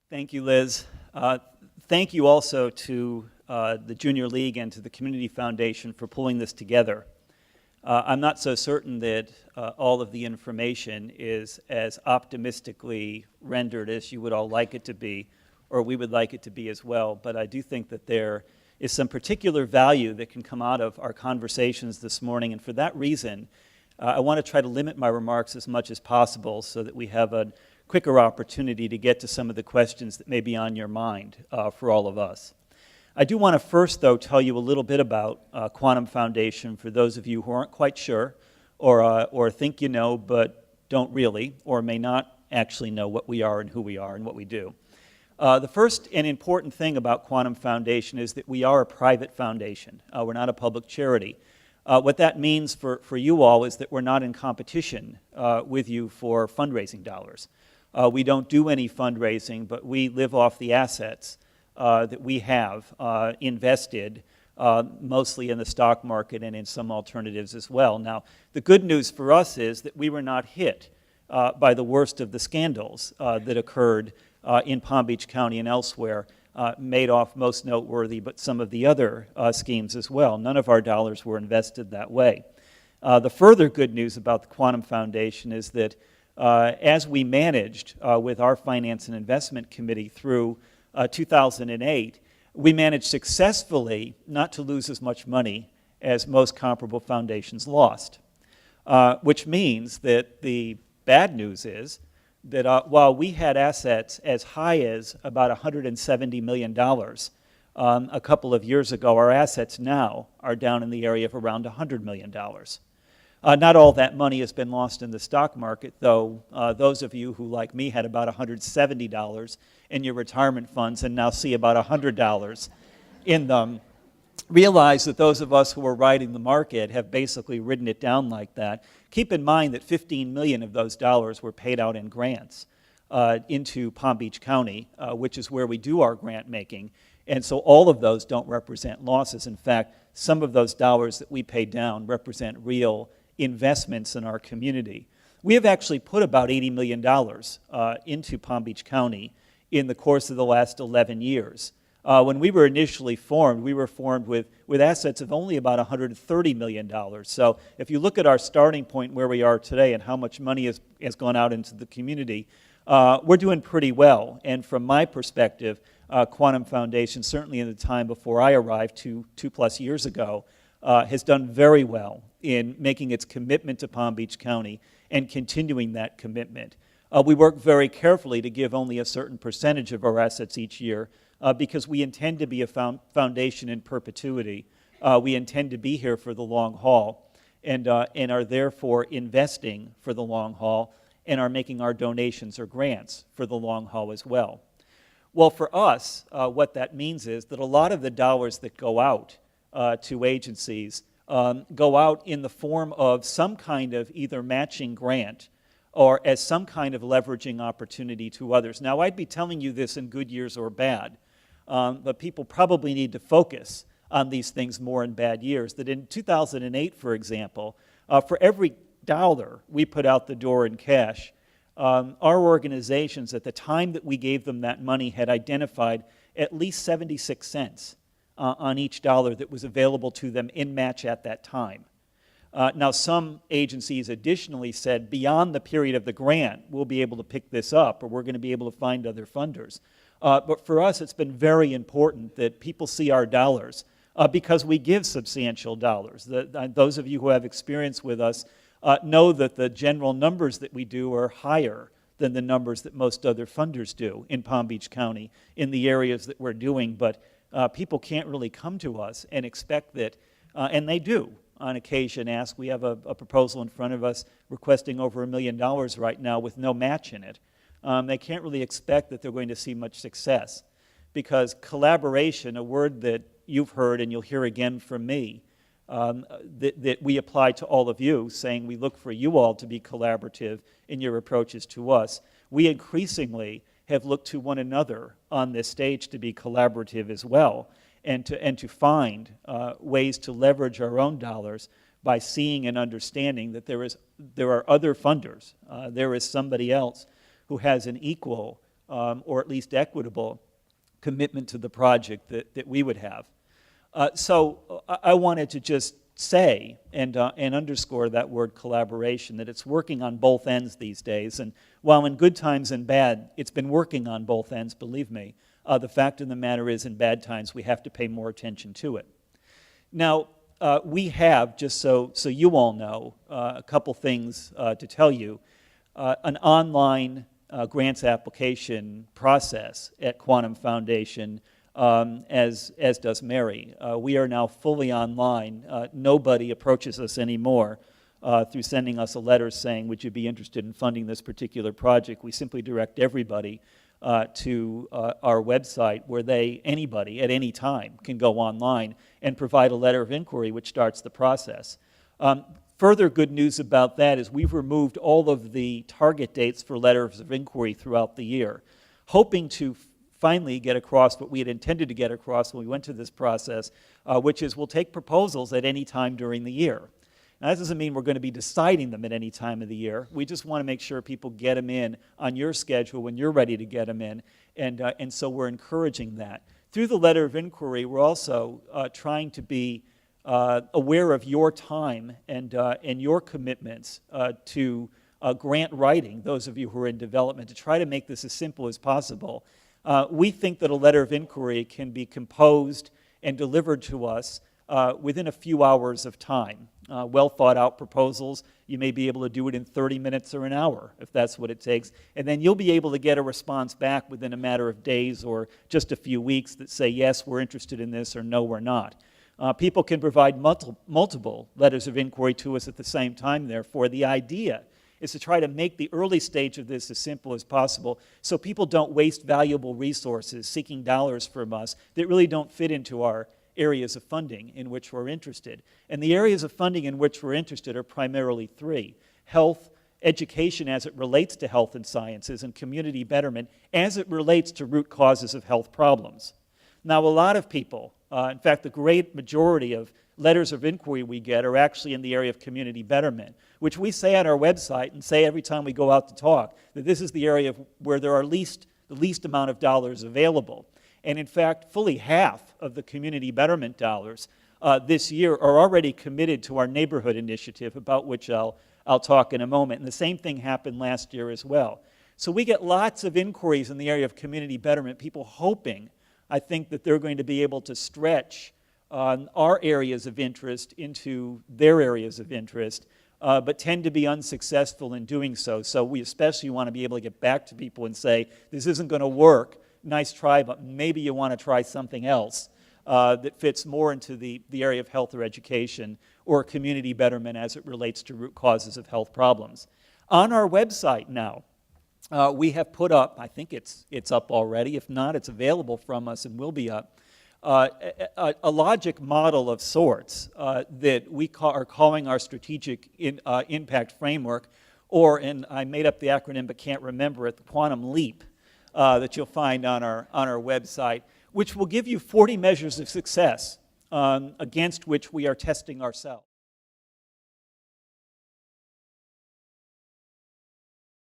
Thank you, Liz. Thank you also to the Junior League and to the Community Foundation for pulling this together. I'm not so certain that all of the information is as optimistically rendered as you would all like it to be, or we would like it to be as well, but I do think that there is some particular value that can come out of our conversations this morning, and for that reason, I want to try to limit my remarks as much as possible so that we have a quicker opportunity to get to some of the questions that may be on your mind for all of us. I do want to first, though, tell you a little bit about Quantum Foundation for those of you who aren't quite sure or think you know but don't really or may not actually know what we are and who we are and what we do. The first and important thing about Quantum Foundation is that we are a private foundation. We're not a public charity. What that means for you all is that we're not in competition with you for fundraising dollars. We don't do any fundraising, but we live off the assets that we have invested mostly in the stock market and in some alternatives as well. Now, the good news for us is that we were not hit by the worst of the scandals that occurred in Palm Beach County and elsewhere. Madoff most noteworthy, but some of the other schemes as well. None of our dollars were invested that way. The further good news about the Quantum Foundation is that as we managed with our Finance and Investment Committee through 2008, we managed successfully not to lose as much money as most comparable foundations lost, which means that the bad news is that while we had assets as high as about $170 million a couple of years ago, our assets now are down in the area of around $100 million. Not all that money has been lost in the stock market, though those of you who, like me, had about $170 in your retirement funds and now see about $100 in them, realize that those of us who are riding the market have basically ridden it down like that. Keep in mind that 15 million of those dollars were paid out in grants into Palm Beach County, which is where we do our grant making. And so all of those don't represent losses. In fact, some of those dollars that we paid down represent real investments in our community. We have actually put about $80 million into Palm Beach County in the course of the last 11 years. When we were initially formed, we were formed with assets of only about $130 million. So if you look at our starting point where we are today and how much money has gone out into the community, we're doing pretty well. And from my perspective, Quantum Foundation, certainly in the time before I arrived two plus years ago, has done very well in making its commitment to Palm Beach County and continuing that commitment. We work very carefully to give only a certain percentage of our assets each year because we intend to be a foundation in perpetuity. We intend to be here for the long haul and are therefore investing for the long haul and are making our donations or grants for the long haul as well. Well, for us, what that means is that a lot of the dollars that go out to agencies go out in the form of some kind of either matching grant or as some kind of leveraging opportunity to others. Now, I'd be telling you this in good years or bad, but people probably need to focus on these things more in bad years. That in 2008, for example, for every dollar we put out the door in cash, our organizations at the time that we gave them that money had identified at least 76 cents on each dollar that was available to them in match at that time. Now, some agencies additionally said beyond the period of the grant, we'll be able to pick this up or we're going to be able to find other funders. But for us, it's been very important that people see our dollars because we give substantial dollars. Those of you who have experience with us know that the general numbers that we do are higher than the numbers that most other funders do in Palm Beach County in the areas that we're doing. But people can't really come to us and expect that, and they do on occasion ask. We have a proposal in front of us requesting over $1 million right now with no match in it. They can't really expect that they're going to see much success because collaboration, a word that you've heard and you'll hear again from me, that we apply to all of you, saying we look for you all to be collaborative in your approaches to us. We increasingly have looked to one another on this stage to be collaborative as well and to find ways to leverage our own dollars by seeing and understanding that there are other funders. There is somebody else who has an equal or at least equitable commitment to the project that we would have. So I wanted to just say and underscore that word collaboration, that it's working on both ends these days. And while in good times and bad, it's been working on both ends, believe me. The fact of the matter is, in bad times, we have to pay more attention to it. Now, we have, just so you all know, a couple things to tell you. An online grants application process at Quantum Foundation, as does Mary. We are now fully online. Nobody approaches us anymore through sending us a letter saying, would you be interested in funding this particular project? We simply direct everybody to our website where anybody at any time can go online and provide a letter of inquiry which starts the process. Further good news about that is we've removed all of the target dates for letters of inquiry throughout the year, hoping to finally get across what we had intended to get across when we went to this process, which is we'll take proposals at any time during the year. Now, that doesn't mean we're going to be deciding them at any time of the year. We just want to make sure people get them in on your schedule when you're ready to get them in, and so we're encouraging that. Through the letter of inquiry, we're also trying to be aware of your time and your commitments to grant writing, those of you who are in development, to try to make this as simple as possible. We think that a letter of inquiry can be composed and delivered to us within a few hours of time. Well thought out proposals, you may be able to do it in 30 minutes or an hour, if that's what it takes. And then you'll be able to get a response back within a matter of days or just a few weeks that say, yes, we're interested in this, or no, we're not. People can provide multiple letters of inquiry to us at the same time, therefore. The idea is to try to make the early stage of this as simple as possible so people don't waste valuable resources seeking dollars from us that really don't fit into our areas of funding in which we're interested. And the areas of funding in which we're interested are primarily three: health, education as it relates to health and sciences, and community betterment as it relates to root causes of health problems. Now, a lot of people, in fact, the great majority of letters of inquiry we get are actually in the area of community betterment, which we say on our website and say every time we go out to talk, that this is the area where there are the least amount of dollars available. And in fact, fully half of the community betterment dollars this year are already committed to our neighborhood initiative, about which I'll talk in a moment. And the same thing happened last year as well. So we get lots of inquiries in the area of community betterment, people hoping, I think, that they're going to be able to stretch our areas of interest into their areas of interest, but tend to be unsuccessful in doing so. So we especially want to be able to get back to people and say, this isn't going to work. Nice try, but maybe you want to try something else that fits more into the area of health or education or community betterment as it relates to root causes of health problems. On our website now, we have put up, I think it's up already. If not, it's available from us and will be up, a logic model of sorts that we are calling our strategic impact framework, or, and I made up the acronym but can't remember it, the Quantum Leap, that you'll find on our website, which will give you 40 measures of success against which we are testing ourselves.